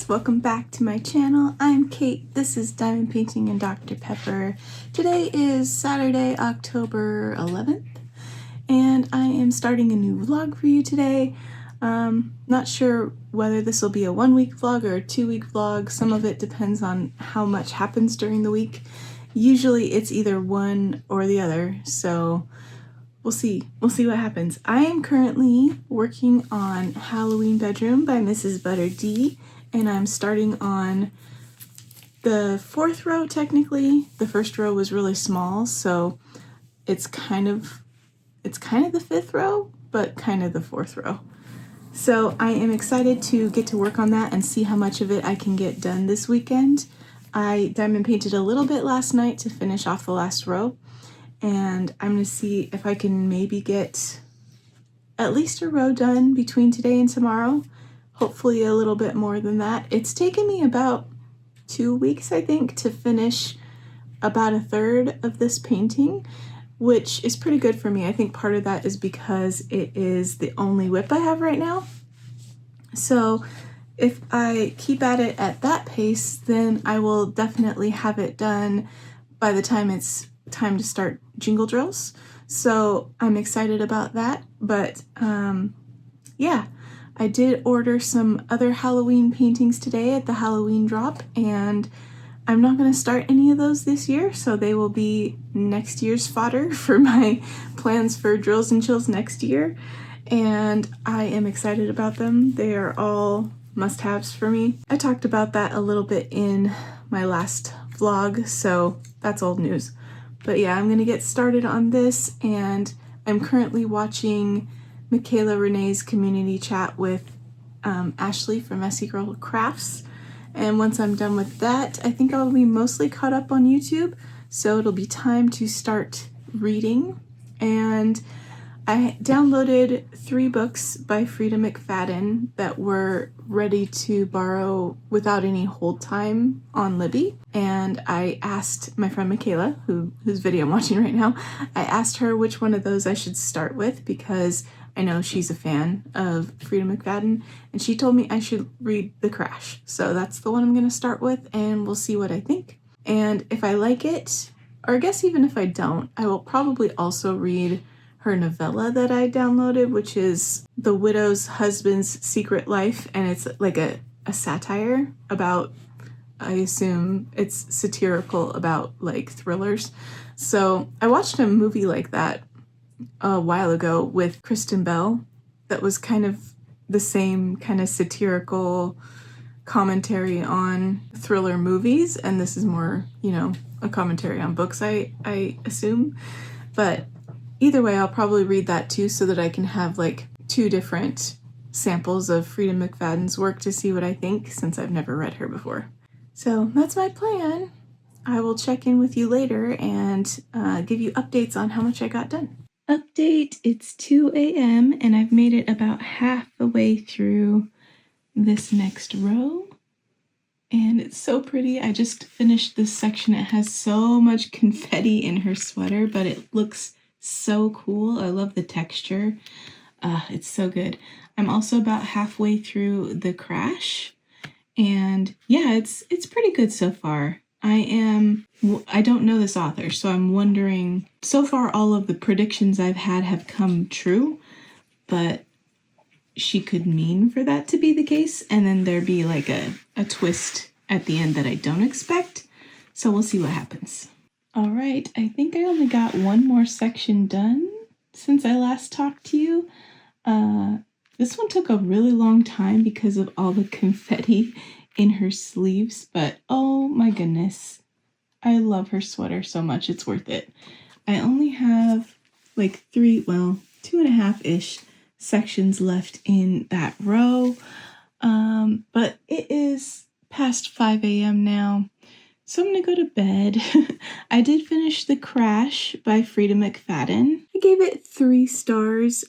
guys, welcome back to my channel. I'm Kate, this is Diamond Painting and Dr. Pepper. Today is Saturday, October 11th, and I am starting a new vlog for you today. Not sure whether this will be a 1-week vlog or a 2-week vlog. Some of it depends on how much happens during the week. Usually it's either one or the other, so we'll see what happens. I am currently working on Halloween Bedroom by Mrs. Butter D, and I'm starting on the 4th row technically. The 1st row was really small, so it's kind of the 5th row, but kind of the 4th row. So I am excited to get to work on that and see how much of it I can get done this weekend. I diamond painted a little bit last night to finish off the last row, and I'm going to see if I can maybe get at least a row done between today and tomorrow. Hopefully a little bit more than that. It's taken me about 2 weeks, I think, to finish about 1/3 of this painting, which is pretty good for me. I think part of that is because it is the only whip I have right now. So if I keep at it at that pace, then I will definitely have it done by the time it's time to start jingle drills. So I'm excited about that. But yeah, I did order some other Halloween paintings today at the Halloween drop, and I'm not going to start any of those this year, so they will be next year's fodder for my plans for drills and chills next year. And I am excited about them. They are all must-haves for me. I talked about that a little bit in my last vlog, so that's old news. But yeah, I'm gonna get started on this, and I'm currently watching Michaela Renee's community chat with Ashley from Messy Girl Crafts. And once I'm done with that, I think I'll be mostly caught up on YouTube, so it'll be time to start reading. And I downloaded 3 books by Frida McFadden that were ready to borrow without any hold time on Libby. And I asked my friend Michaela, whose video I'm watching right now, I asked her which one of those I should start with because I know she's a fan of Frida McFadden, and she told me I should read The Crash. So that's the one I'm going to start with, and we'll see what I think. And if I like it, or I guess even if I don't, I will probably also read her novella that I downloaded, which is The Widow's Husband's Secret Life, and it's like a satire about, I assume it's satirical about like thrillers. So I watched a movie like that a while ago with Kristen Bell that was kind of the same kind of satirical commentary on thriller movies, and this is more, you know, a commentary on books, I assume. But either way, I'll probably read that too so that I can have like 2 different samples of Frida McFadden's work to see what I think, since I've never read her before. So that's my plan. I will check in with you later and give you updates on how much I got done. Update, it's 2 a.m. and I've made it about half the way through this next row. And it's so pretty. I just finished this section. It has so much confetti in her sweater, but it looks so cool. I love the texture. It's so good. I'm also about halfway through The Crash, and yeah, it's pretty good so far. I don't know this author, so I'm wondering, so far all of the predictions I've had have come true, but she could mean for that to be the case, and then there'd be like a twist at the end that I don't expect. So we'll see what happens. All right, I think I only got one more section done since I last talked to you. This one took a really long time because of all the confetti in her sleeves, but oh my goodness, I love her sweater so much, it's worth it. I only have like 2.5-ish sections left in that row, but it is past 5 a.m. now. So I'm gonna go to bed. I did finish The Crash by Frida McFadden. I gave it 3 stars.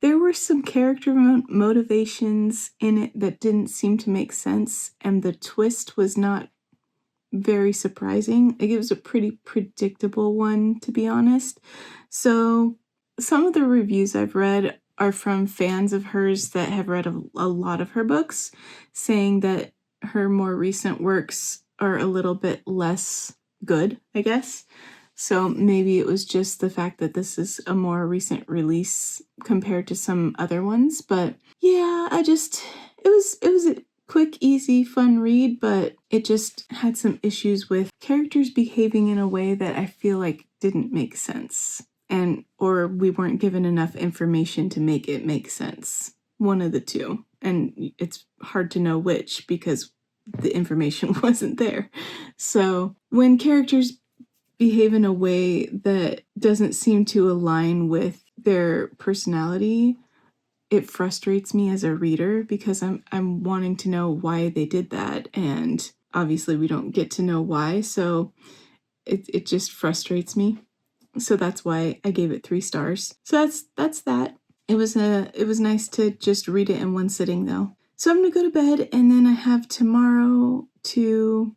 There were some character motivations in it that didn't seem to make sense, and the twist was not very surprising. Like, it was a pretty predictable one, to be honest. So some of the reviews I've read are from fans of hers that have read a lot of her books, saying that her more recent works are a little bit less good, I guess. So maybe it was just the fact that this is a more recent release compared to some other ones. But yeah, it was a quick, easy, fun read, but it just had some issues with characters behaving in a way that I feel like didn't make sense. Or we weren't given enough information to make it make sense. One of the two. And it's hard to know which because the information wasn't there. So when characters behave in a way that doesn't seem to align with their personality, it frustrates me as a reader because I'm wanting to know why they did that, and obviously we don't get to know why, so it just frustrates me. So that's why I gave it 3 stars. So that's that. It was nice to just read it in one sitting though. So I'm gonna go to bed, and then I have tomorrow to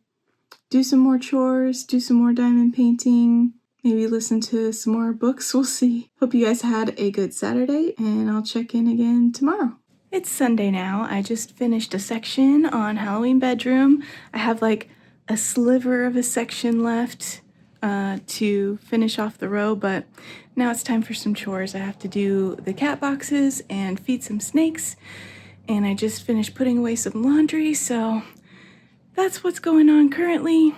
do some more chores, do some more diamond painting, maybe listen to some more books. We'll see. Hope you guys had a good Saturday, and I'll check in again tomorrow. It's Sunday now. I just finished a section on Halloween bedroom. I have like a sliver of a section left to finish off the row, but now it's time for some chores. I have to do the cat boxes and feed some snakes, and I just finished putting away some laundry, so that's what's going on currently.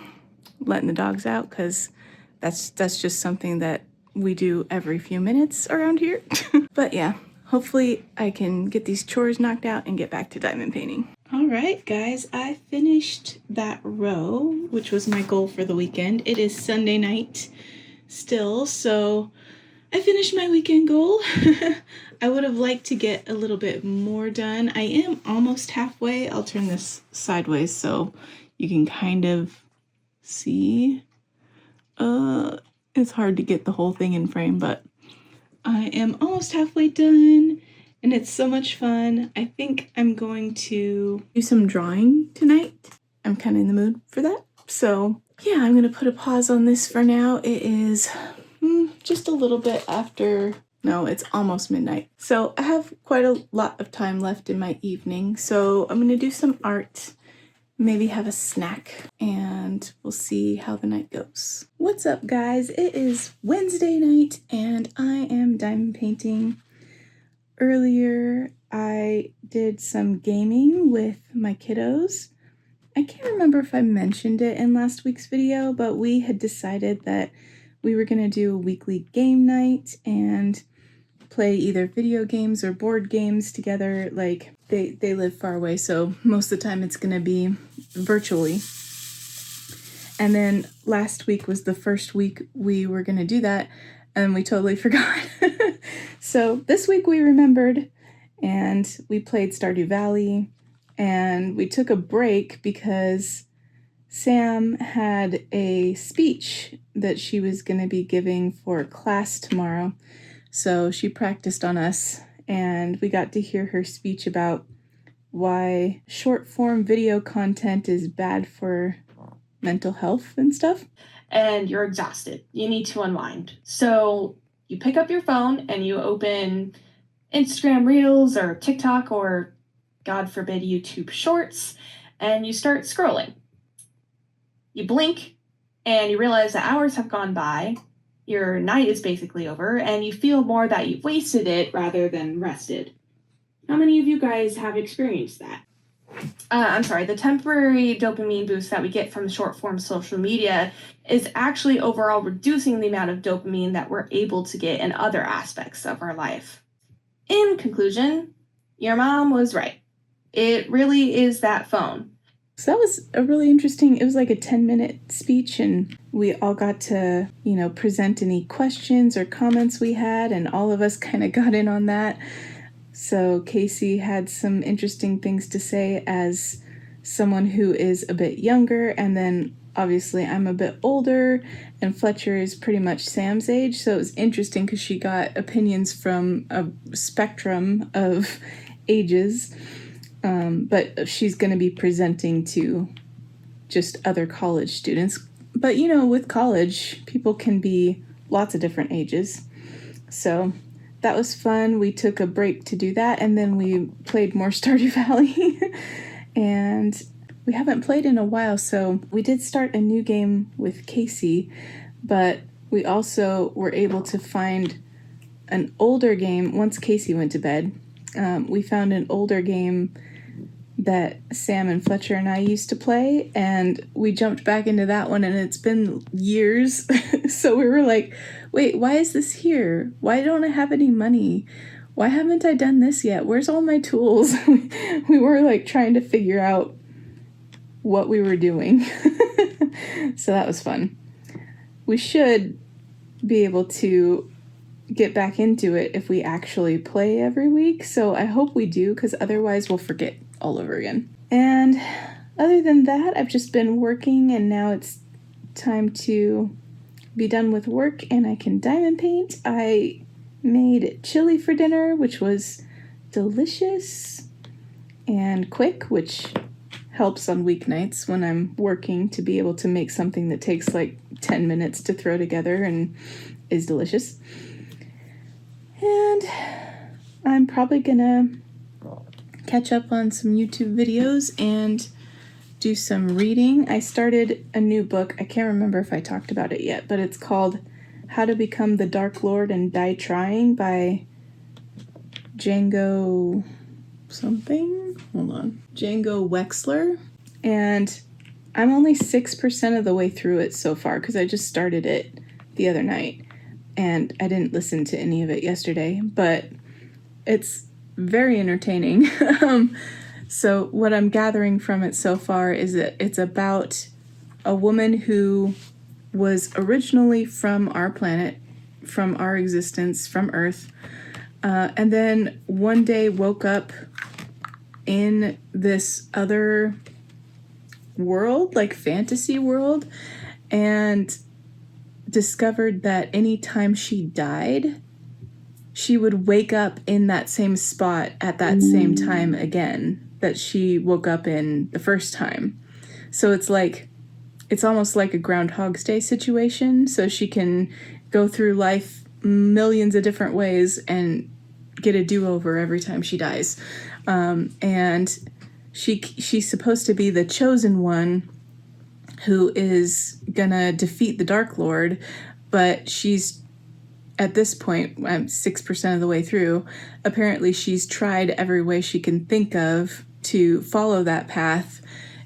Letting the dogs out because that's just something that we do every few minutes around here. But yeah, hopefully I can get these chores knocked out and get back to diamond painting. All right, guys, I finished that row, which was my goal for the weekend. It is Sunday night still, so I finished my weekend goal. I would have liked to get a little bit more done. I am almost halfway. I'll turn this sideways so you can kind of see. It's hard to get the whole thing in frame, but I am almost halfway done, and it's so much fun. I think I'm going to do some drawing tonight. I'm kind of in the mood for that. So yeah, I'm going to put a pause on this for now. It is just a little bit after, no, it's almost midnight. So I have quite a lot of time left in my evening. So I'm going to do some art, maybe have a snack, and we'll see how the night goes. What's up, guys? It is Wednesday night, and I am diamond painting. Earlier, I did some gaming with my kiddos. I can't remember if I mentioned it in last week's video, but we had decided that we were going to do a weekly game night and play either video games or board games together. Like, they live far away, so most of the time it's going to be virtually. And then last week was the first week we were going to do that, and we totally forgot. So this week we remembered, and we played Stardew Valley, and we took a break because Sam had a speech that she was going to be giving for class tomorrow. So she practiced on us, and we got to hear her speech about why short form video content is bad for mental health and stuff. And you're exhausted. You need to unwind. So you pick up your phone and you open Instagram Reels or TikTok or, God forbid, YouTube Shorts, and you start scrolling. You blink and you realize that hours have gone by, your night is basically over, and you feel more that you've wasted it rather than rested. How many of you guys have experienced that? The temporary dopamine boost that we get from short form social media is actually overall reducing the amount of dopamine that we're able to get in other aspects of our life. In conclusion, your mom was right. It really is that phone. So that was a really interesting, it was like a 10-minute speech, and we all got to, present any questions or comments we had, and all of us kind of got in on that. So Casey had some interesting things to say as someone who is a bit younger, and then obviously I'm a bit older, and Fletcher is pretty much Sam's age, so it was interesting because she got opinions from a spectrum of ages. But she's going to be presenting to just other college students. But, with college, people can be lots of different ages. So that was fun. We took a break to do that, and then we played more Stardew Valley. And we haven't played in a while, so we did start a new game with Casey, but we also were able to find an older game once Casey went to bed. We found an older game that Sam and Fletcher and I used to play, and we jumped back into that one, and it's been years. So we were like, wait, why is this here? Why don't I have any money? Why haven't I done this yet? Where's all my tools? We were like trying to figure out what we were doing. So that was fun. We should be able to get back into it if we actually play every week. So I hope we do, because otherwise we'll forget all over again. And other than that, I've just been working, and now it's time to be done with work and I can diamond paint. I made chili for dinner, which was delicious and quick, which helps on weeknights when I'm working to be able to make something that takes like 10 minutes to throw together and is delicious. And I'm probably gonna catch up on some YouTube videos and do some reading. I started a new book. I can't remember if I talked about it yet, but it's called How to Become the Dark Lord and Die Trying by Django something. Hold on. Django Wexler. And I'm only 6% of the way through it so far because I just started it the other night and I didn't listen to any of it yesterday, but it's very entertaining. So what I'm gathering from it so far is that it's about a woman who was originally from our planet, from our existence, from Earth, and then one day woke up in this other world, like fantasy world, and discovered that anytime she died, she would wake up in that same spot at that same time again that she woke up in the first time. So it's almost like a Groundhog's Day situation. So she can go through life millions of different ways and get a do-over every time she dies. And she's supposed to be the chosen one who is gonna defeat the Dark Lord, but she's, at this point, I'm 6% of the way through, apparently she's tried every way she can think of to follow that path,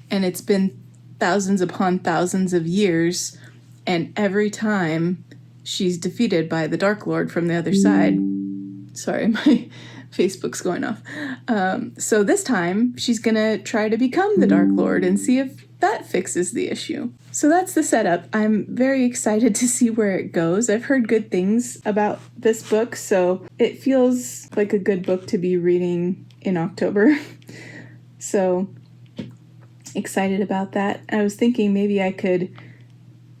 and it's been thousands upon thousands of years, and every time she's defeated by the Dark Lord from the other side. Sorry, my Facebook's going off. So this time, she's gonna try to become the Dark Lord and see if that fixes the issue. So that's the setup. I'm very excited to see where it goes. I've heard good things about this book, so it feels like a good book to be reading in October. So excited about that. I was thinking maybe I could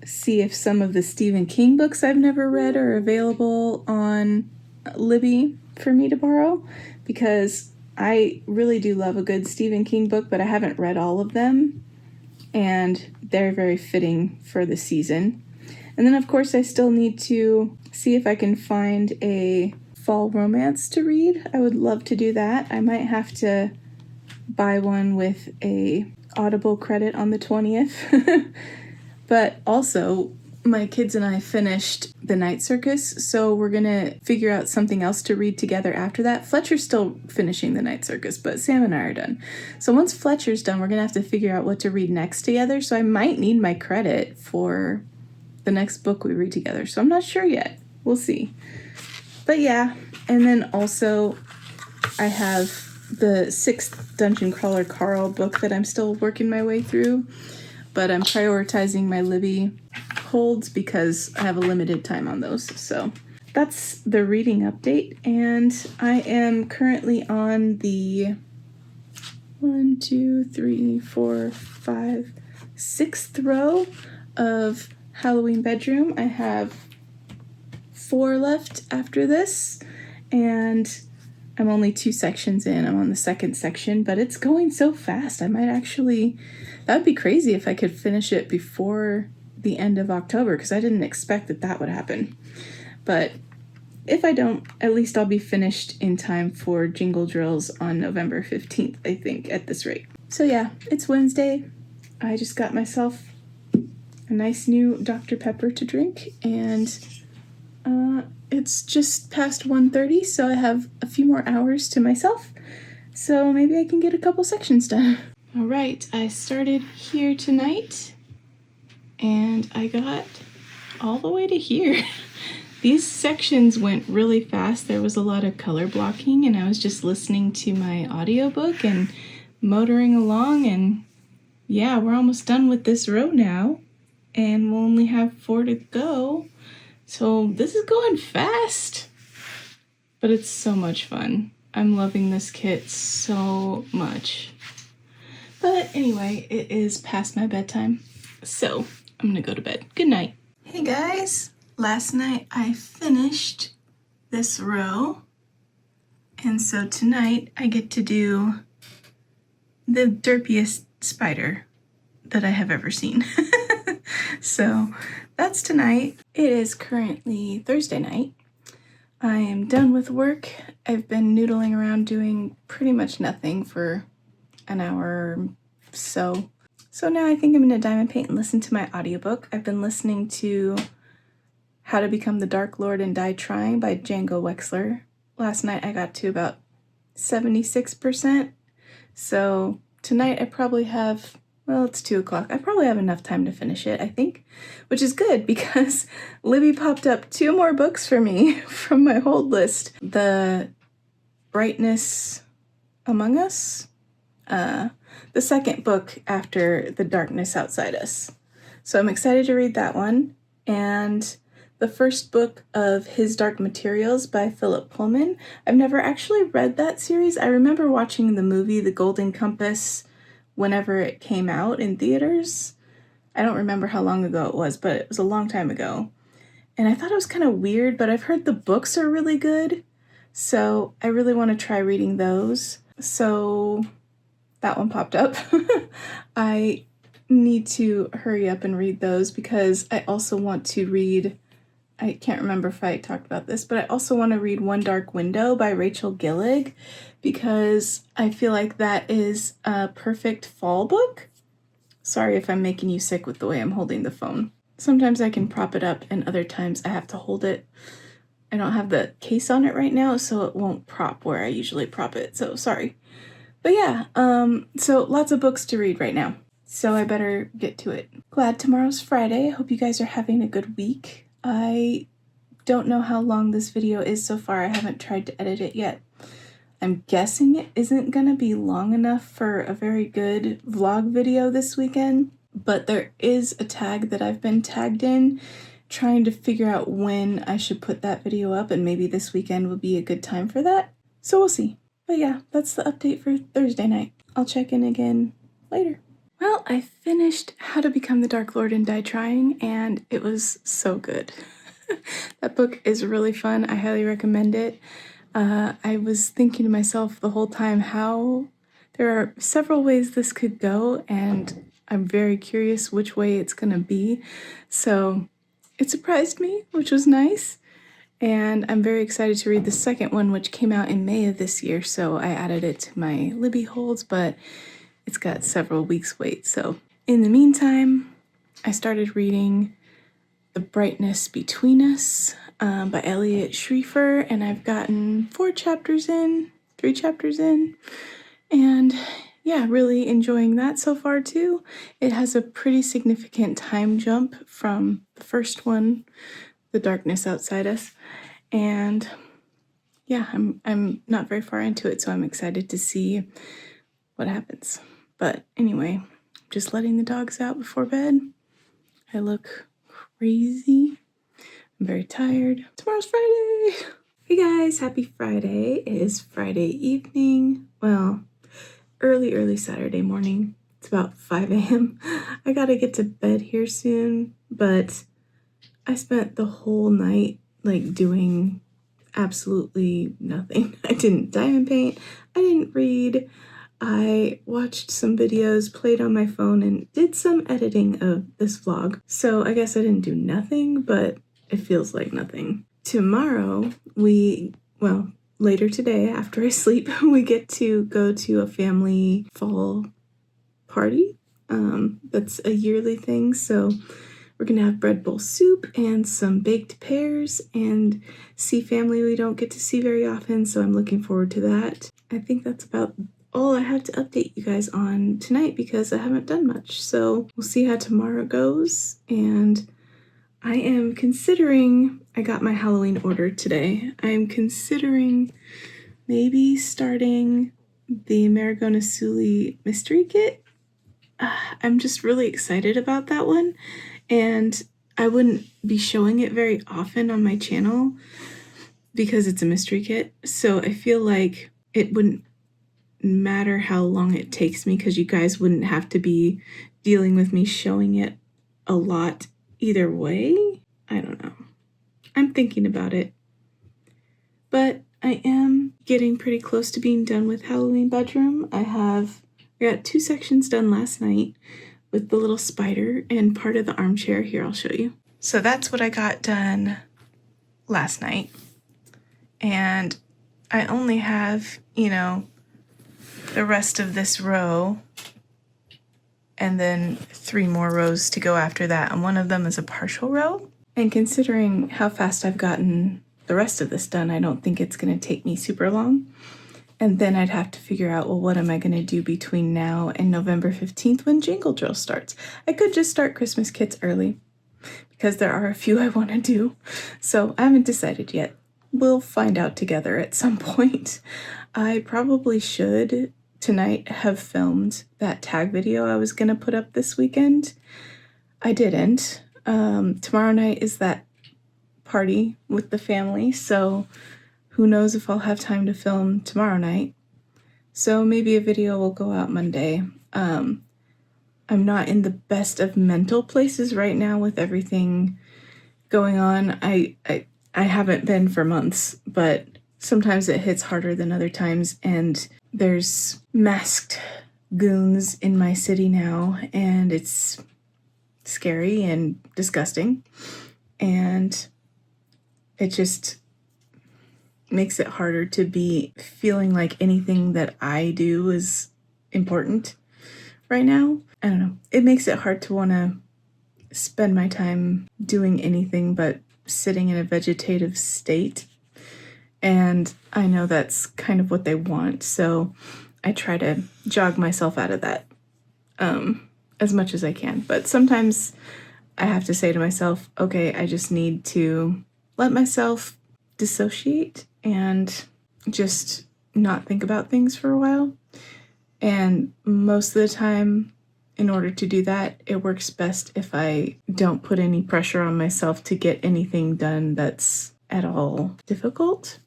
see if some of the Stephen King books I've never read are available on Libby for me to borrow, because I really do love a good Stephen King book, but I haven't read all of them, and they're very fitting for the season. And then, of course, I still need to see if I can find a fall romance to read. I would love to do that. I might have to buy one with a Audible credit on the 20th. But also, my kids and I finished The Night Circus, so we're gonna figure out something else to read together after that. Fletcher's still finishing The Night Circus, but Sam and I are done. So once Fletcher's done, we're gonna have to figure out what to read next together, so I might need my credit for the next book we read together, so I'm not sure yet. We'll see. But yeah, and then also I have the 6th Dungeon Crawler Carl book that I'm still working my way through, but I'm prioritizing my Libby holds because I have a limited time on those. So that's the reading update, and I am currently on the 6th row of Halloween Bedroom. I have 4 left after this, and I'm only 2 sections in. I'm on the 2nd section, but it's going so fast. I might actually, that would be crazy if I could finish it before the end of October, because I didn't expect that would happen. But if I don't, at least I'll be finished in time for Jingle Drills on November 15th, I think, at this rate. So yeah, it's Wednesday. I just got myself a nice new Dr. Pepper to drink, and it's just past 1:30, so I have a few more hours to myself. So maybe I can get a couple sections done. All right, I started here tonight, and I got all the way to here. These sections went really fast. There was a lot of color blocking, and I was just listening to my audiobook and motoring along, and yeah, we're almost done with this row now, and we'll only have 4 to go. So this is going fast, but it's so much fun. I'm loving this kit so much. But anyway, it is past my bedtime, so I'm gonna go to bed. Good night. Hey guys, last night I finished this row, and so tonight I get to do the derpiest spider that I have ever seen. So that's tonight. It is currently Thursday night. I am done with work. I've been noodling around doing pretty much nothing for an hour or so. So now I think I'm going to diamond paint and listen to my audiobook. I've been listening to How to Become the Dark Lord and Die Trying by Django Wexler. Last night I got to about 76%. So tonight I probably have, well, it's 2 o'clock. I probably have enough time to finish it, I think, which is good because Libby popped up 2 more books for me from my hold list. The Brightness Among Us, the second book after The Darkness Outside Us. So I'm excited to read that one. And the first book of His Dark Materials by Philip Pullman. I've never actually read that series. I remember watching the movie The Golden Compass whenever it came out in theaters. I don't remember how long ago it was, but it was a long time ago. And I thought it was kind of weird, but I've heard the books are really good. So I really want to try reading those. So that one popped up. I need to hurry up and read those because I also want to read, I can't remember if I talked about this, but I also want to read One Dark Window by Rachel Gillig because I feel like that is a perfect fall book. Sorry if I'm making you sick with the way I'm holding the phone. Sometimes I can prop it up and other times I have to hold it. I don't have the case on it right now, so it won't prop where I usually prop it, so sorry. But yeah, so lots of books to read right now, so I better get to it. Glad tomorrow's Friday. I hope you guys are having a good week. I don't know how long this video is so far. I haven't tried to edit it yet. I'm guessing it isn't gonna be long enough for a very good vlog video this weekend, but there is a tag that I've been tagged in trying to figure out when I should put that video up, and maybe this weekend will be a good time for that. So we'll see. But yeah, that's the update for Thursday night. I'll check in again later. Well, I finished How to Become the Dark Lord and Die Trying, and it was so good. That book is really fun. I highly recommend it. I was thinking to myself the whole time how there are several ways this could go, and I'm very curious which way it's gonna be. So it surprised me, which was nice. And I'm very excited to read the second one, which came out in May of this year, so I added it to my Libby holds, but it's got several weeks wait. So in the meantime, I started reading The Brightness Between Us by Elliot Schrieffer, and I've gotten 3 chapters in, and yeah, really enjoying that so far too. It has a pretty significant time jump from the first one, The Darkness Outside Us, and yeah, I'm not very far into it, so I'm excited to see what happens. But anyway, just letting the dogs out before bed. I look crazy. I'm very tired. Tomorrow's Friday. Hey guys, happy Friday. It is Friday evening. Well, early Saturday morning. It's about 5 a.m. I gotta get to bed here soon, but I spent the whole night doing absolutely nothing. I didn't diamond paint. I didn't read. I watched some videos, played on my phone, and did some editing of this vlog. So I guess I didn't do nothing, but it feels like nothing. tomorrow, later today after I sleep, we get to go to a family fall party. That's a yearly thing, so we're gonna have bread bowl soup and some baked pears and see family we don't get to see very often, so I'm looking forward to that. I think that's about all I have to update you guys on tonight because I haven't done much, so we'll see how tomorrow goes. And I am considering, I got my Halloween order today, I am considering maybe starting the Maragona Sully mystery kit. I'm just really excited about that one, and I wouldn't be showing it very often on my channel because it's a mystery kit, so I feel like it wouldn't matter how long it takes me because you guys wouldn't have to be dealing with me showing it a lot either way. I don't know. I'm thinking about it. But I am getting pretty close to being done with Halloween bedroom. I got 2 sections done last night with the little spider and part of the armchair. Here, I'll show you. So that's what I got done last night. And I only have, the rest of this row and then 3 more rows to go after that. And one of them is a partial row. And considering how fast I've gotten the rest of this done, I don't think it's going to take me super long. And then I'd have to figure out, well, what am I going to do between now and November 15th when Jingle Drill starts? I could just start Christmas kits early because there are a few I want to do. So I haven't decided yet. We'll find out together at some point. I probably should tonight have filmed that tag video I was going to put up this weekend. I didn't. Tomorrow night is that party with the family, so who knows if I'll have time to film tomorrow night. So maybe a video will go out Monday. I'm not in the best of mental places right now with everything going on. I haven't been for months, but sometimes it hits harder than other times, and there's masked goons in my city now, and it's scary and disgusting, and it just makes it harder to be feeling like anything that I do is important right now. I don't know. It makes it hard to want to spend my time doing anything but sitting in a vegetative state. And I know that's kind of what they want, so I try to jog myself out of that as much as I can. But sometimes I have to say to myself, okay, I just need to let myself dissociate and just not think about things for a while. And most of the time, in order to do that, it works best if I don't put any pressure on myself to get anything done that's at all difficult.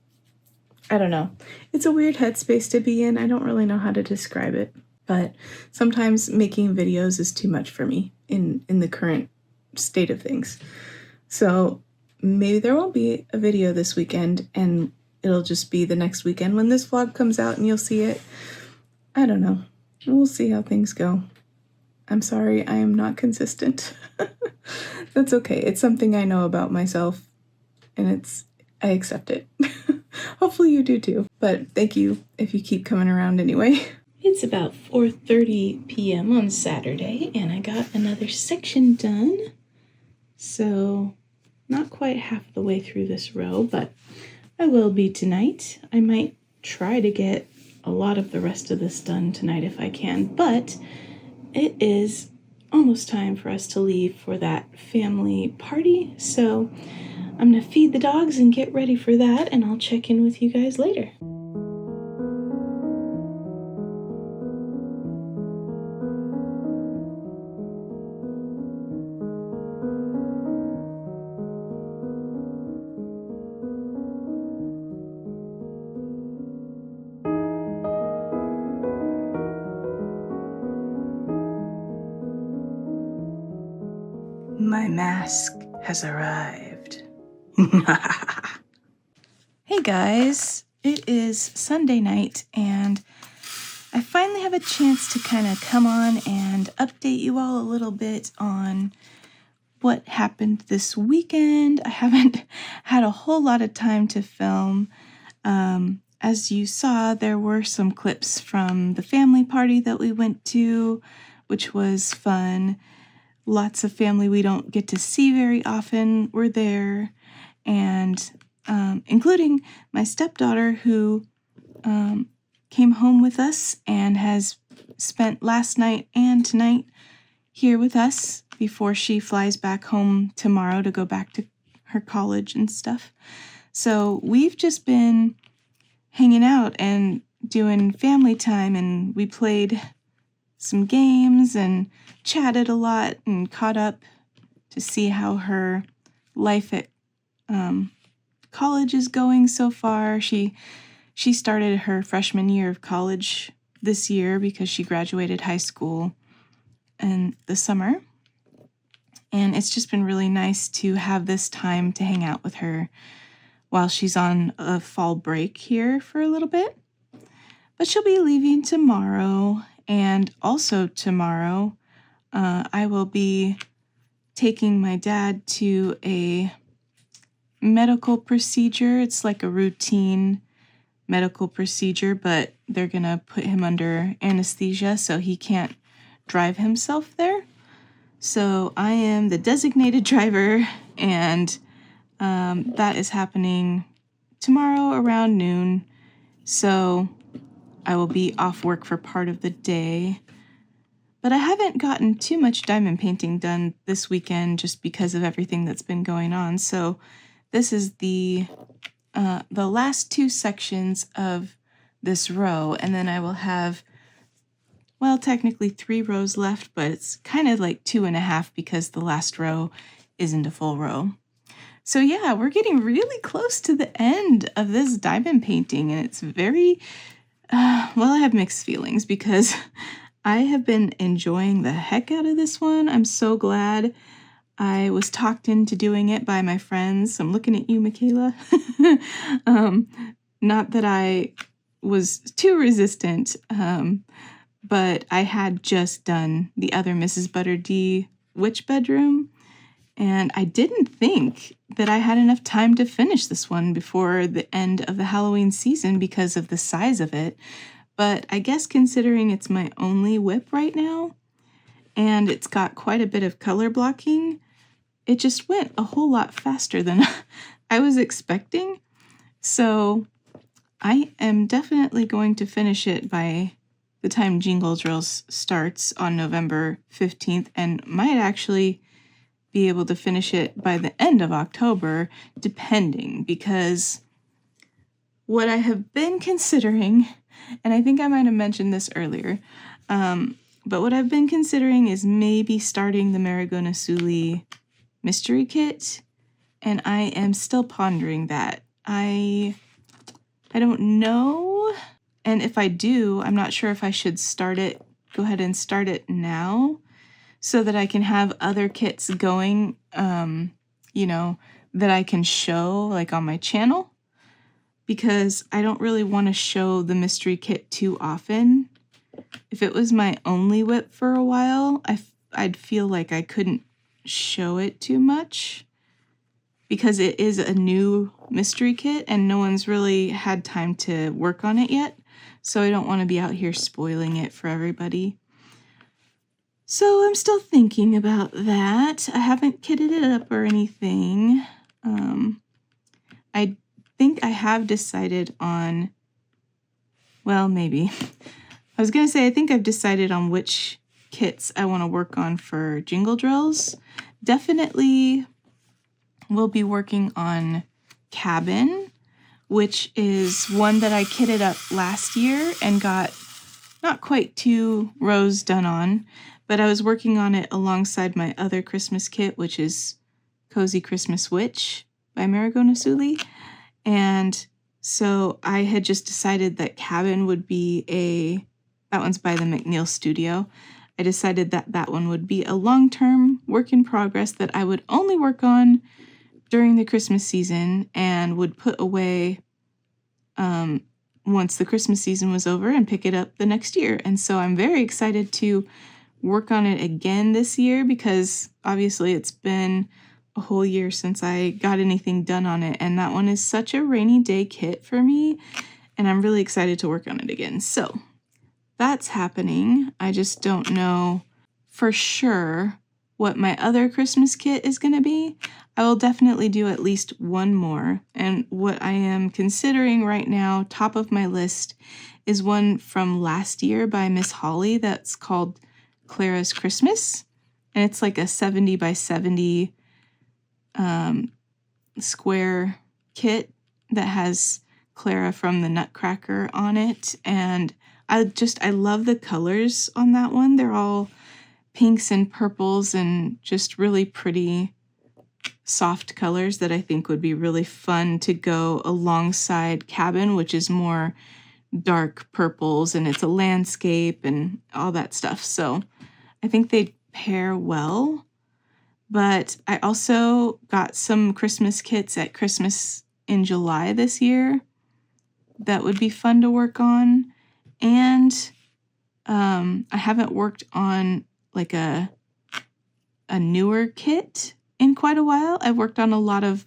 I don't know. It's a weird headspace to be in. I don't really know how to describe it. But sometimes making videos is too much for me in the current state of things. So maybe there won't be a video this weekend, and it'll just be the next weekend when this vlog comes out and you'll see it. I don't know. We'll see how things go. I'm sorry, I am not consistent. That's okay. It's something I know about myself, and I accept it. Hopefully you do too. But thank you if you keep coming around anyway. It's about 4:30 p.m. on Saturday, and I got another section done. So not quite half the way through this row, but I will be tonight. I might try to get a lot of the rest of this done tonight if I can, but it is almost time for us to leave for that family party, so I'm gonna feed the dogs and get ready for that, and I'll check in with you guys later. My mask has arrived. Hey guys, it is Sunday night, and I finally have a chance to kind of come on and update you all a little bit on what happened this weekend. I haven't had a whole lot of time to film. As you saw, there were some clips from the family party that we went to, which was fun. Lots of family we don't get to see very often were there, and including my stepdaughter, who came home with us and has spent last night and tonight here with us before she flies back home tomorrow to go back to her college and stuff. So we've just been hanging out and doing family time, and we played some games and chatted a lot and caught up to see how her life at college is going so far. She started her freshman year of college this year because she graduated high school in the summer. And it's just been really nice to have this time to hang out with her while she's on a fall break here for a little bit. But she'll be leaving tomorrow, and also tomorrow I will be taking my dad to a medical procedure. It's like a routine medical procedure, but they're going to put him under anesthesia so he can't drive himself there. So I am the designated driver, and that is happening tomorrow around noon. So I will be off work for part of the day. But I haven't gotten too much diamond painting done this weekend just because of everything that's been going on. So this is the last two sections of this row, and then I will have, well, technically 3 rows left, but it's kind of like 2.5 because the last row isn't a full row. So yeah, we're getting really close to the end of this diamond painting, and it's very, well, I have mixed feelings because I have been enjoying the heck out of this one. I'm so glad I was talked into doing it by my friends. I'm looking at you, Michaela. Not that I was too resistant, but I had just done the other Mrs. Butter D witch bedroom, and I didn't think that I had enough time to finish this one before the end of the Halloween season because of the size of it. But I guess considering it's my only whip right now, and it's got quite a bit of color blocking, it just went a whole lot faster than I was expecting. So I am definitely going to finish it by the time Jingle Drills starts on November 15th, and might actually be able to finish it by the end of October, depending, because what I have been considering, and I think I might have mentioned this earlier, but what I've been considering is maybe starting the Marigona Suli mystery kit, and I am still pondering that. I don't know, and if I do, I'm not sure if I should go ahead and start it now, so that I can have other kits going, that I can show, like, on my channel, because I don't really want to show the mystery kit too often. If it was my only whip for a while, I'd feel like I couldn't show it too much, because it is a new mystery kit and no one's really had time to work on it yet, so I don't want to be out here spoiling it for everybody. So I'm still thinking about that. I haven't kitted it up or anything. I think I have decided on, well, maybe. I was going to say, I think I've decided on which kits I want to work on for Jingle Drills. Definitely will be working on Cabin, which is one that I kitted up last year and got not quite 2 rows done on, but I was working on it alongside my other Christmas kit, which is Cozy Christmas Witch by Marigona Suli. And so I had just decided that Cabin would be that one's by the McNeil Studio. I decided that that one would be a long-term work in progress that I would only work on during the Christmas season and would put away once the Christmas season was over and pick it up the next year. And so I'm very excited to work on it again this year because obviously it's been a whole year since I got anything done on it, and that one is such a rainy day kit for me, and I'm really excited to work on it again. So that's happening. I just don't know for sure what my other Christmas kit is going to be. I will definitely do at least one more, and what I am considering right now, top of my list, is one from last year by Miss Holly that's called Clara's Christmas, and it's like a 70 by 70 square kit that has Clara from the Nutcracker on it, and I love the colors on that one. They're all pinks and purples and just really pretty soft colors that I think would be really fun to go alongside Cabin, which is more dark purples, and it's a landscape and all that stuff. So I think they'd pair well. But I also got some Christmas kits at Christmas in July this year that would be fun to work on. And I haven't worked on like a newer kit in quite a while. I've worked on a lot of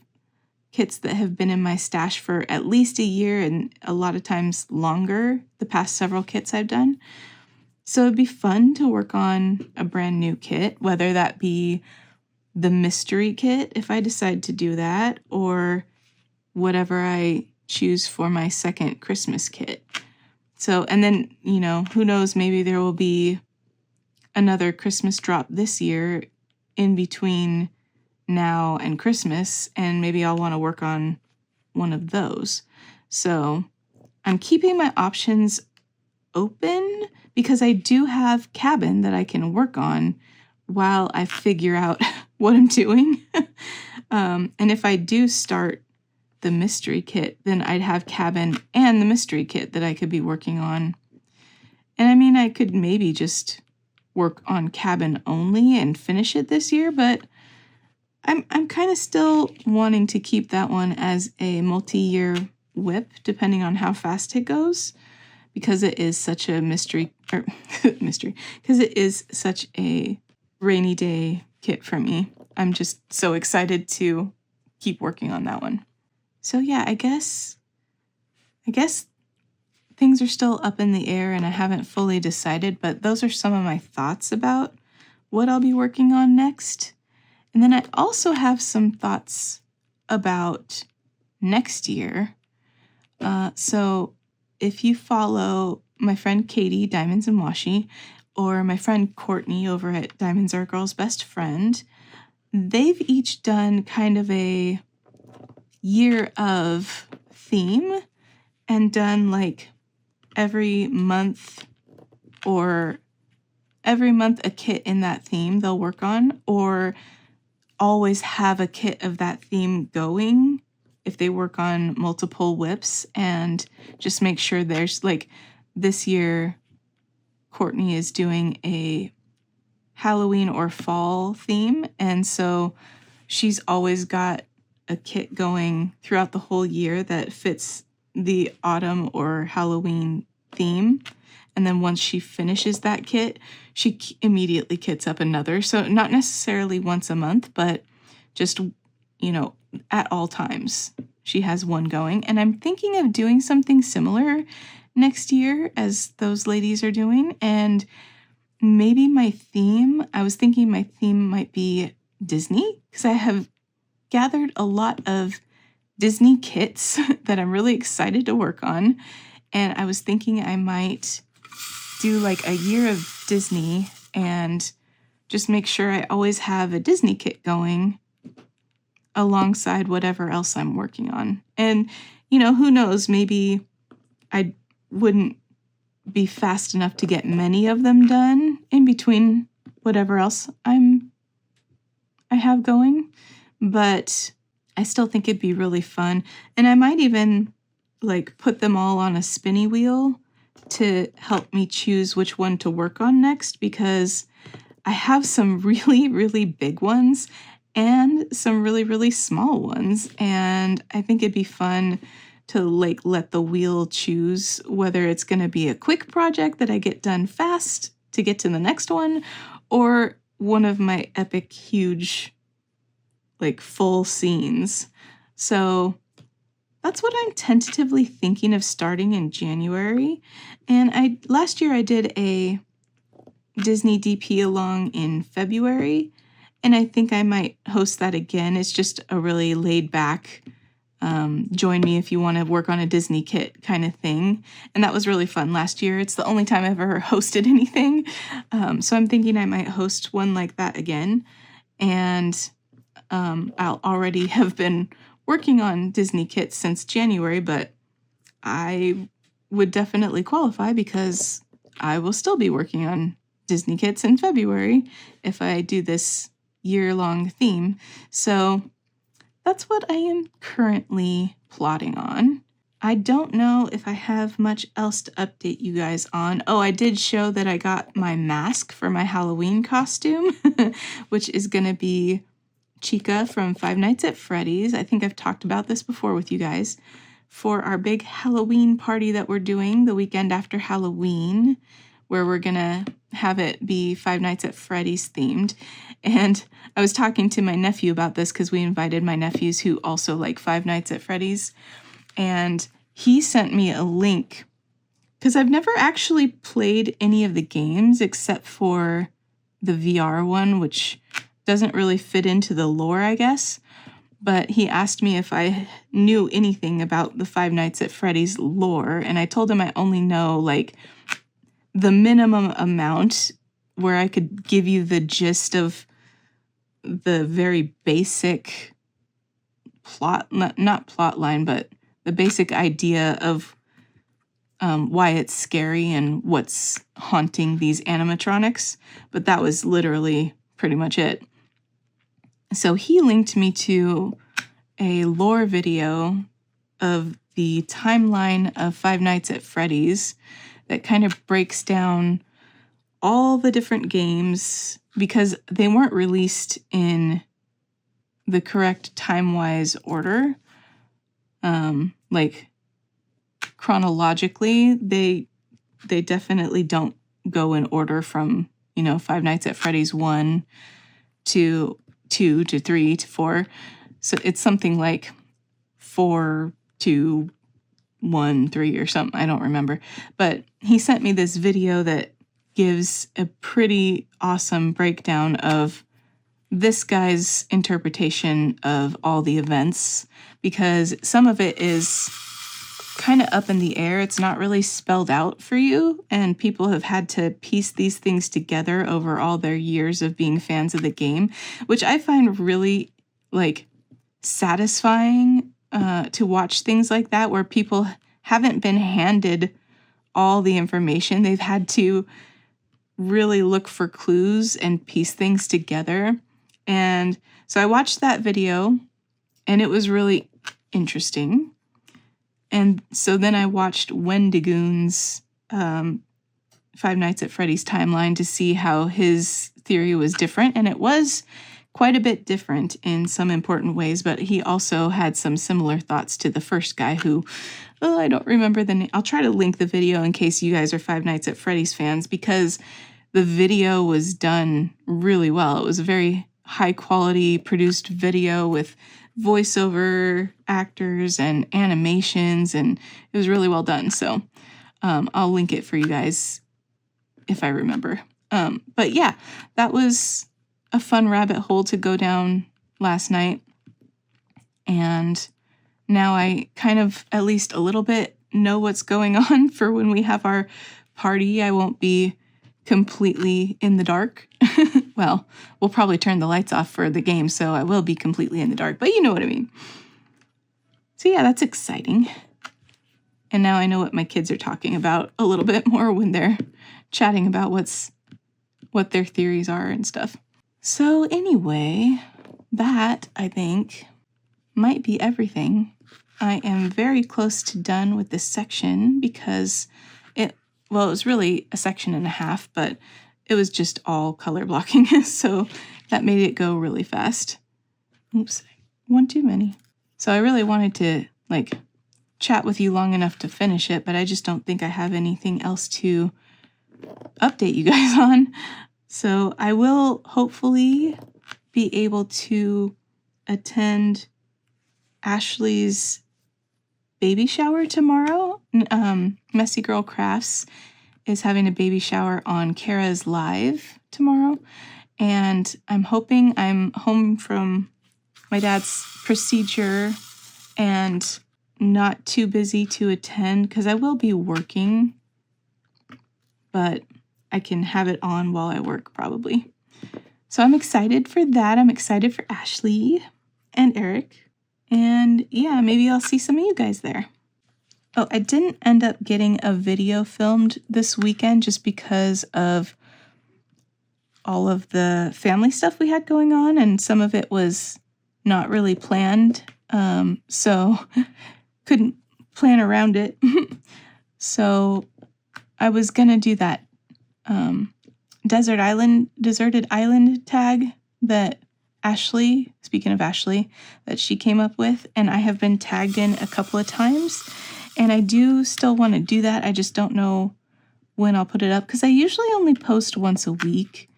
kits that have been in my stash for at least a year and a lot of times longer, the past several kits I've done. So it'd be fun to work on a brand new kit, whether that be the mystery kit if I decide to do that, or whatever I choose for my second Christmas kit. So, and then, who knows, maybe there will be another Christmas drop this year in between now and Christmas, and maybe I'll want to work on one of those. So I'm keeping my options open because I do have Cabin that I can work on while I figure out what I'm doing. And if I do start the mystery kit, then I'd have Cabin and the mystery kit that I could be working on. And I mean, I could maybe just work on Cabin only and finish it this year, but I'm kind of still wanting to keep that one as a multi-year whip, depending on how fast it goes, because it is such a because it is such a rainy day kit for me. I'm just so excited to keep working on that one. So yeah, I guess things are still up in the air and I haven't fully decided, but those are some of my thoughts about what I'll be working on next. And then I also have some thoughts about next year. So if you follow my friend Katie, Diamonds and Washi, or my friend Courtney over at Diamonds Are Girl's Best Friend, they've each done kind of a year of theme and done like every month a kit in that theme they'll work on, or always have a kit of that theme going if they work on multiple whips, and just make sure there's like this year Courtney is doing a Halloween or fall theme, and so she's always got a kit going throughout the whole year that fits the autumn or Halloween theme. And then once she finishes that kit, she immediately kits up another. So not necessarily once a month, but just, at all times she has one going. And I'm thinking of doing something similar next year as those ladies are doing. And maybe I was thinking my theme might be Disney, because I have gathered a lot of Disney kits that I'm really excited to work on. And I was thinking I might do like a year of Disney and just make sure I always have a Disney kit going alongside whatever else I'm working on. And, who knows, maybe I wouldn't be fast enough to get many of them done in between whatever else I have going, but I still think it'd be really fun. And I might even like put them all on a spinny wheel to help me choose which one to work on next, because I have some really, really big ones and some really, really small ones. And I think it'd be fun to like let the wheel choose whether it's going to be a quick project that I get done fast to get to the next one, or one of my epic, huge, like full scenes. So that's what I'm tentatively thinking of starting in January. And last year I did a Disney DP along in February, and I think I might host that again. It's just a really laid back, join me if you want to work on a Disney kit kind of thing. And that was really fun last year. It's the only time I've ever hosted anything. So I'm thinking I might host one like that again. And I'll already have been working on Disney kits since January, but I would definitely qualify because I will still be working on Disney kits in February if I do this year-long theme. So that's what I am currently plotting on. I don't know if I have much else to update you guys on. Oh, I did show that I got my mask for my Halloween costume, which is going to be Chica from Five Nights at Freddy's. I think I've talked about this before with you guys. For our big Halloween party that we're doing the weekend after Halloween, where we're going to have it be Five Nights at Freddy's themed. And I was talking to my nephew about this because we invited my nephews who also like Five Nights at Freddy's. And he sent me a link because I've never actually played any of the games except for the VR one, which doesn't really fit into the lore, I guess. But he asked me if I knew anything about the Five Nights at Freddy's lore. And I told him I only know like the minimum amount where I could give you the gist of the very basic plot, not plot line, but the basic idea of why it's scary and what's haunting these animatronics. But that was literally pretty much it. So he linked me to a lore video of the timeline of Five Nights at Freddy's that kind of breaks down all the different games because they weren't released in the correct time-wise order. Like chronologically, they definitely don't go in order from, Five Nights at Freddy's 1 to 2 to 3 to 4. So it's something like 4, 2, 1, 3 or something. I don't remember. But he sent me this video that gives a pretty awesome breakdown of this guy's interpretation of all the events, because some of it is kind of up in the air. It's not really spelled out for you, and people have had to piece these things together over all their years of being fans of the game, which I find really satisfying to watch things like that where people haven't been handed all the information. They've had to really look for clues and piece things together. And so I watched that video and it was really interesting. And so then I watched Wendigoon's Five Nights at Freddy's timeline to see how his theory was different. And it was quite a bit different in some important ways, but he also had some similar thoughts to the first guy who, I don't remember the name. I'll try to link the video in case you guys are Five Nights at Freddy's fans, because the video was done really well. It was a very high quality produced video with voiceover actors and animations, and it was really well done. So I'll link it for you guys if I remember. But yeah, that was a fun rabbit hole to go down last night. And now I kind of, at least a little bit, know what's going on for when we have our party. I won't be completely in the dark. Well, we'll probably turn the lights off for the game, so I will be completely in the dark, but you know what I mean. So yeah, that's exciting. And now I know what my kids are talking about a little bit more when they're chatting about what their theories are and stuff. So anyway, that, I think, might be everything. I am very close to done with this section because it was really a section and a half, but it was just all color blocking, so that made it go really fast. Oops, one too many. So I really wanted to, chat with you long enough to finish it, but I just don't think I have anything else to update you guys on. So I will hopefully be able to attend Ashley's baby shower tomorrow. Messy Girl Crafts is having a baby shower on Kara's Live tomorrow. And I'm hoping I'm home from my dad's procedure and not too busy to attend, because I will be working, but I can have it on while I work probably. So I'm excited for that. I'm excited for Ashley and Eric. And yeah, maybe I'll see some of you guys there. Oh, I didn't end up getting a video filmed this weekend just because of all of the family stuff we had going on, and some of it was not really planned, so couldn't plan around it. So I was gonna do that deserted island tag that Ashley, speaking of Ashley, that she came up with, and I have been tagged in a couple of times, and I do still want to do that. I just don't know when I'll put it up, because I usually only post once a week.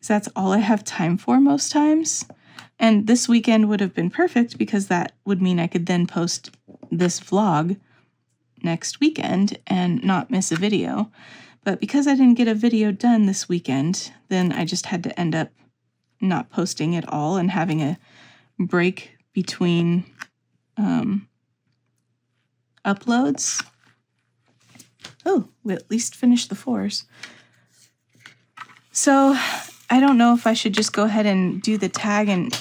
So that's all I have time for most times. And this weekend would have been perfect, because that would mean I could then post this vlog next weekend and not miss a video. But because I didn't get a video done this weekend, then I just had to end up not posting at all and having a break between uploads. Oh, we at least finished the 4s. So I don't know if I should just go ahead and do the tag and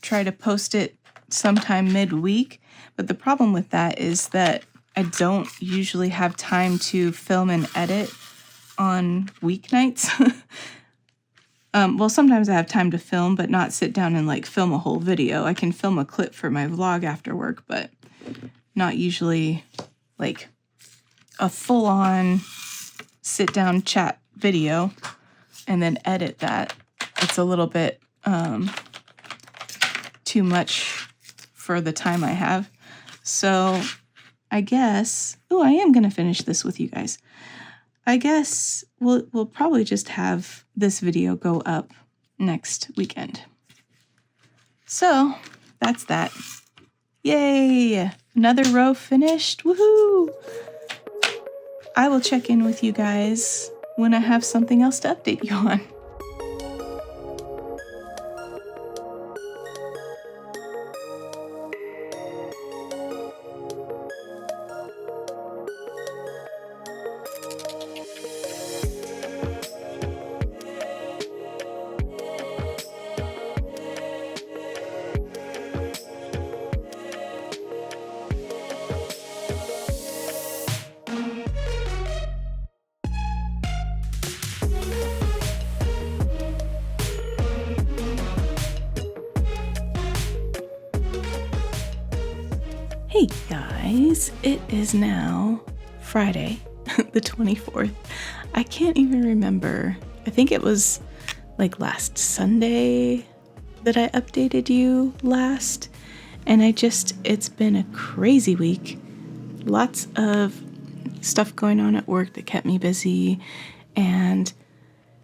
try to post it sometime midweek. But the problem with that is that I don't usually have time to film and edit on weeknights. Well, sometimes I have time to film, but not sit down and like film a whole video. I can film a clip for my vlog after work, but not usually like a full-on sit-down chat video and then edit that. It's a little bit too much for the time I have. So I guess, I am going to finish this with you guys. I guess we'll probably just have this video go up next weekend. So that's that. Yay! Another row finished. Woohoo! I will check in with you guys when I have something else to update you on. Hey guys, it is now Friday, the 24th. I can't even remember. I think it was like last Sunday that I updated you last. And it's been a crazy week. Lots of stuff going on at work that kept me busy, and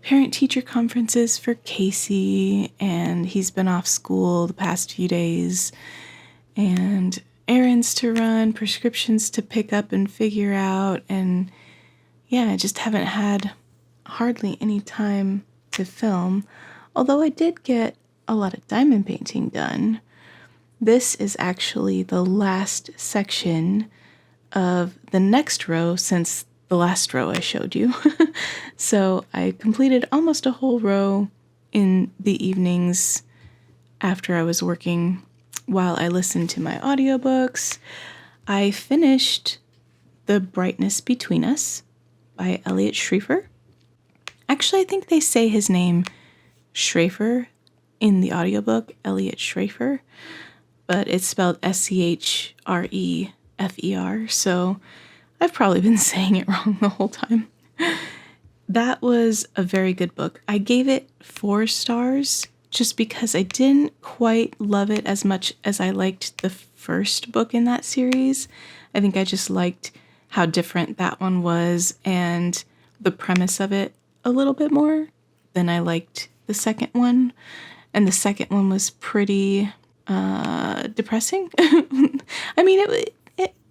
parent-teacher conferences for Casey, and he's been off school the past few days, and errands to run, prescriptions to pick up and figure out, and yeah, I just haven't had hardly any time to film, although I did get a lot of diamond painting done. This is actually the last section of the next row since the last row I showed you. So I completed almost a whole row in the evenings after I was working while I listened to my audiobooks. I finished The Brightness Between Us by Elliot Schrefer. Actually, I think they say his name Schrefer in the audiobook, Elliot Schrefer, but it's spelled Schrefer, so I've probably been saying it wrong the whole time. That was a very good book. I gave it 4 stars just because I didn't quite love it as much as I liked the first book in that series. I think I just liked how different that one was, and the premise of it a little bit more than I liked the second one. And the second one was pretty depressing. I mean,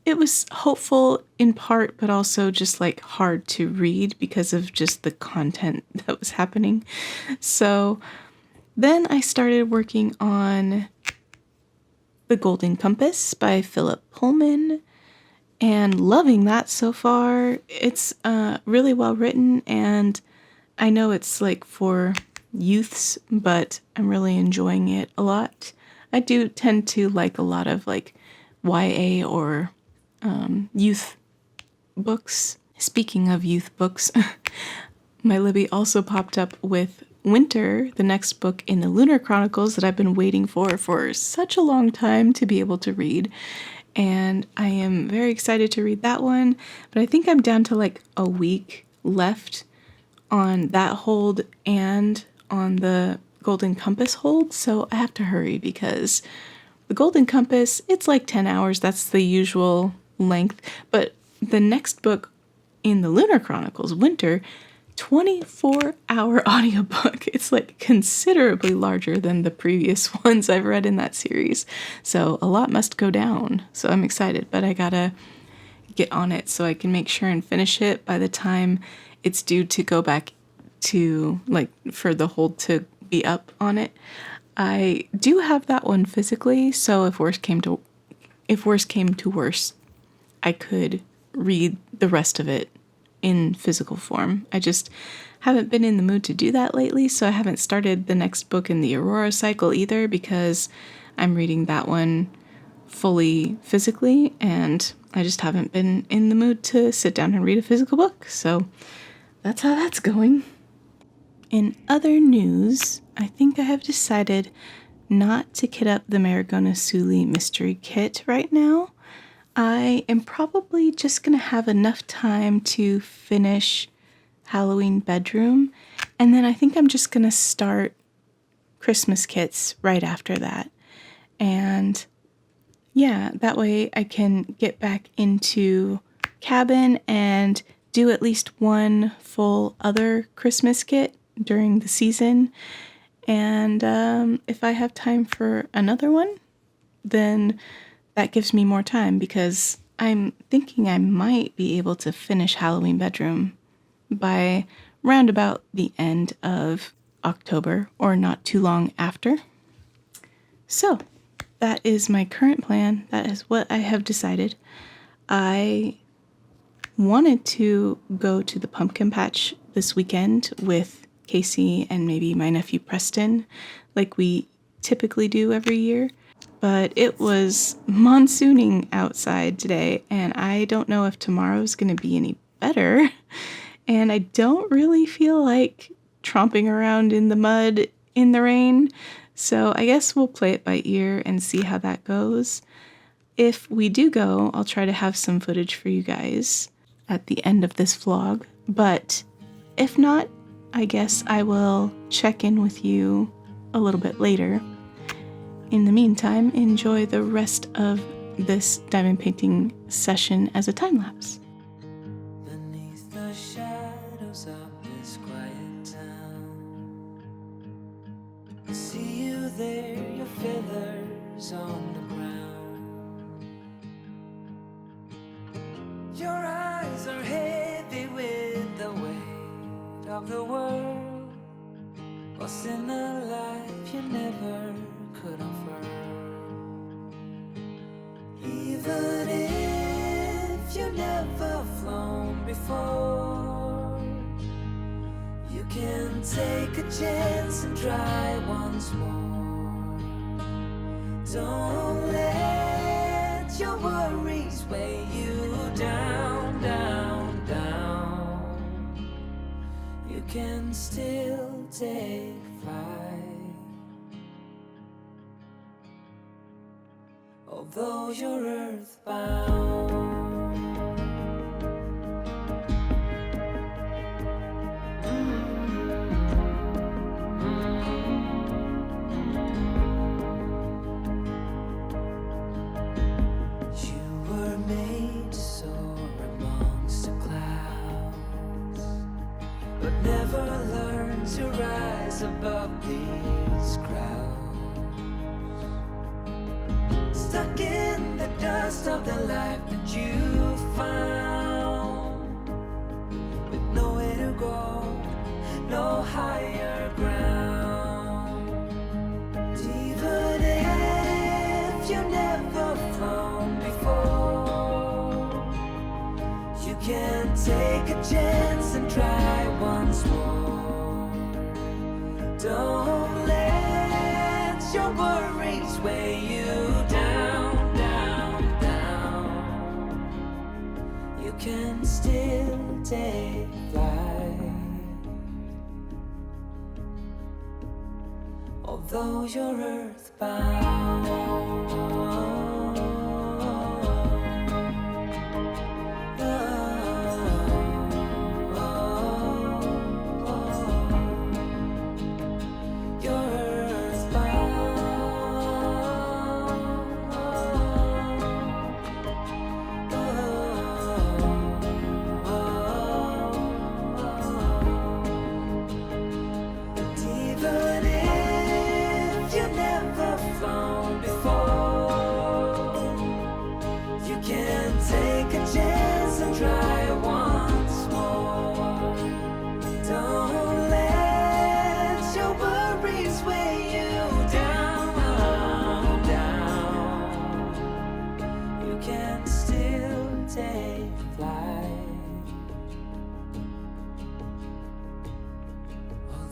it was hopeful in part, but also just like hard to read because of just the content that was happening. So then I started working on The Golden Compass by Philip Pullman and loving that so far. It's really well written, and I know it's like for youths, but I'm really enjoying it a lot. I do tend to like a lot of like YA or youth books. Speaking of youth books, my Libby also popped up with Winter, the next book in the Lunar Chronicles that I've been waiting for such a long time to be able to read. And I am very excited to read that one, but I think I'm down to like a week left on that hold and on the Golden Compass hold, so I have to hurry because the Golden Compass, it's like 10 hours, that's the usual length, but the next book in the Lunar Chronicles, Winter, 24-hour audiobook. It's like considerably larger than the previous ones I've read in that series. So a lot must go down. So I'm excited, but I gotta get on it so I can make sure and finish it by the time it's due to go back to, like, for the hold to be up on it. I do have that one physically, so if worse came to worse, I could read the rest of it in physical form. I just haven't been in the mood to do that lately, so I haven't started the next book in the Aurora cycle either because I'm reading that one fully physically, and I just haven't been in the mood to sit down and read a physical book. So that's how that's going. In other news, I think I have decided not to kit up the Maragona Sully mystery kit right now. I am probably just going to have enough time to finish Halloween Bedroom, and then I think I'm just going to start Christmas kits right after that. And yeah, that way I can get back into Cabin and do at least one full other Christmas kit during the season. And if I have time for another one, then that gives me more time because I'm thinking I might be able to finish Halloween Bedroom by round about the end of October or not too long after. So that is my current plan. That is what I have decided. I wanted to go to the pumpkin patch this weekend with Casey and maybe my nephew Preston, like we typically do every year. But it was monsooning outside today, and I don't know if tomorrow's going to be any better. And I don't really feel like tromping around in the mud in the rain. So I guess we'll play it by ear and see how that goes. If we do go, I'll try to have some footage for you guys at the end of this vlog. But if not, I guess I will check in with you a little bit later. In the meantime, enjoy the rest of this diamond painting session as a time-lapse. Beneath the shadows of this quiet town, I see you there, your feathers on the ground. Your eyes are heavy with the weight of the world, lost in a life you never could offer. Even if you never flown before, you can take a chance and try once more. Don't let your worries weigh you down, down, down. You can still take flight, although you're earthbound. You were made to soar amongst the clouds, most of the life that you found, with nowhere to go, no higher ground. Even if you never flown before, you can take a chance and try once more. Don't let your worries weigh you down, down, down. You can still take flight, although you're earthbound.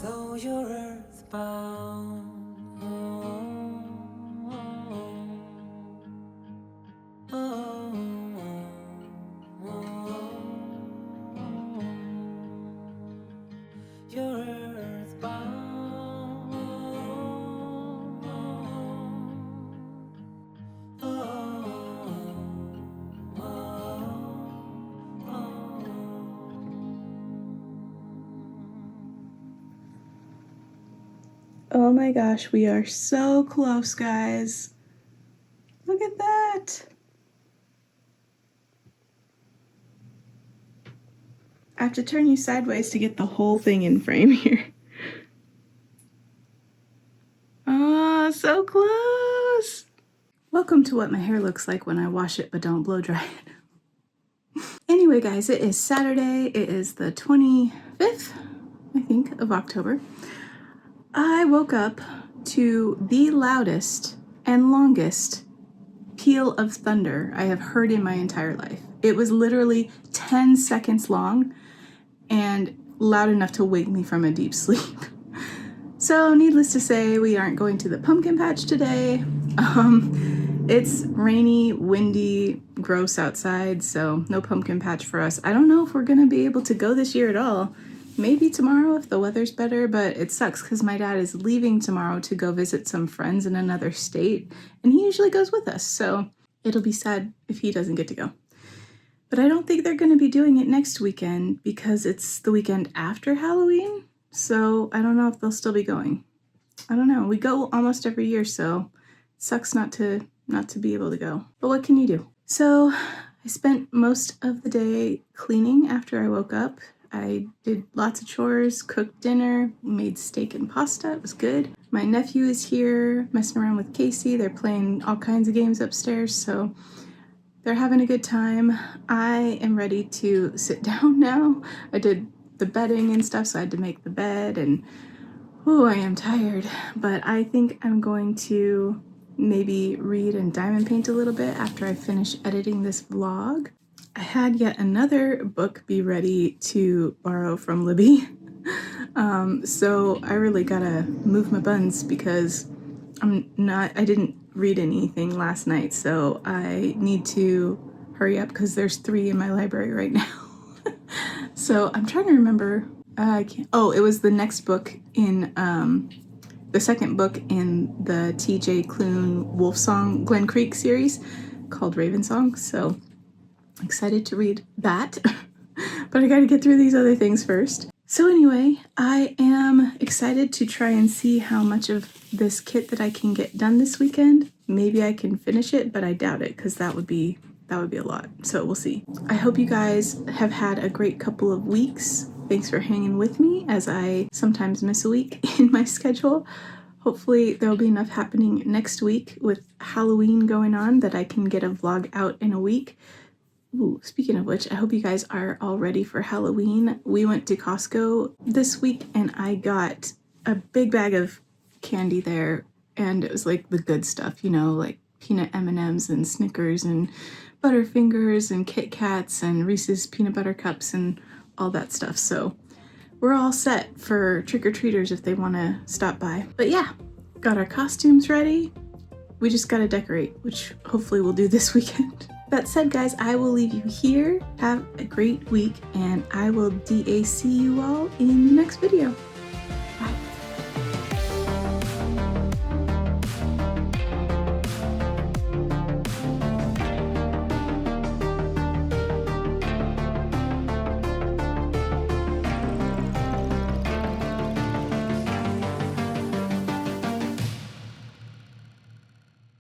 Although you're earthbound. You're earthbound. Oh my gosh, we are so close, guys. Look at that. I have to turn you sideways to get the whole thing in frame here. Oh, so close. Welcome to what my hair looks like when I wash it but don't blow dry it. Anyway, guys, it is Saturday. It is the 25th, I think, of October. I woke up to the loudest and longest peal of thunder I have heard in my entire life. It was literally 10 seconds long and loud enough to wake me from a deep sleep. So needless to say, we aren't going to the pumpkin patch today. It's rainy, windy, gross outside, so no pumpkin patch for us. I don't know if we're gonna be able to go this year at all. Maybe tomorrow if the weather's better, but it sucks because my dad is leaving tomorrow to go visit some friends in another state, and he usually goes with us, so it'll be sad if he doesn't get to go. But I don't think they're going to be doing it next weekend because it's the weekend after Halloween, so I don't know if they'll still be going. I don't know. We go almost every year, so it sucks not to be able to go. But what can you do? So I spent most of the day cleaning after I woke up. I did lots of chores, cooked dinner, made steak and pasta. It was good. My nephew is here messing around with Casey. They're playing all kinds of games upstairs, so they're having a good time. I am ready to sit down now. I did the bedding and stuff, so I had to make the bed, and I am tired. But I think I'm going to maybe read and diamond paint a little bit after I finish editing this vlog. I had yet another book be ready to borrow from Libby. So I really gotta move my buns because I didn't read anything last night, so I need to hurry up because there's 3 in my library right now. So I'm trying to remember, it was the next book in, the second book in the TJ Klune Wolfsong Glen Creek series called Raven Song, so excited to read that, but I gotta get through these other things first. So anyway, I am excited to try and see how much of this kit that I can get done this weekend. Maybe I can finish it, but I doubt it because that would be a lot. So we'll see. I hope you guys have had a great couple of weeks. Thanks for hanging with me as I sometimes miss a week in my schedule. Hopefully there'll be enough happening next week with Halloween going on that I can get a vlog out in a week. Ooh, speaking of which, I hope you guys are all ready for Halloween. We went to Costco this week and I got a big bag of candy there, and it was like the good stuff, you know, like peanut M&Ms and Snickers and Butterfingers and Kit Kats and Reese's peanut butter cups and all that stuff. So we're all set for trick-or-treaters if they want to stop by. But yeah, got our costumes ready. We just got to decorate, which hopefully we'll do this weekend. That said, guys, I will leave you here. Have a great week, and I will DAC you all in the next video.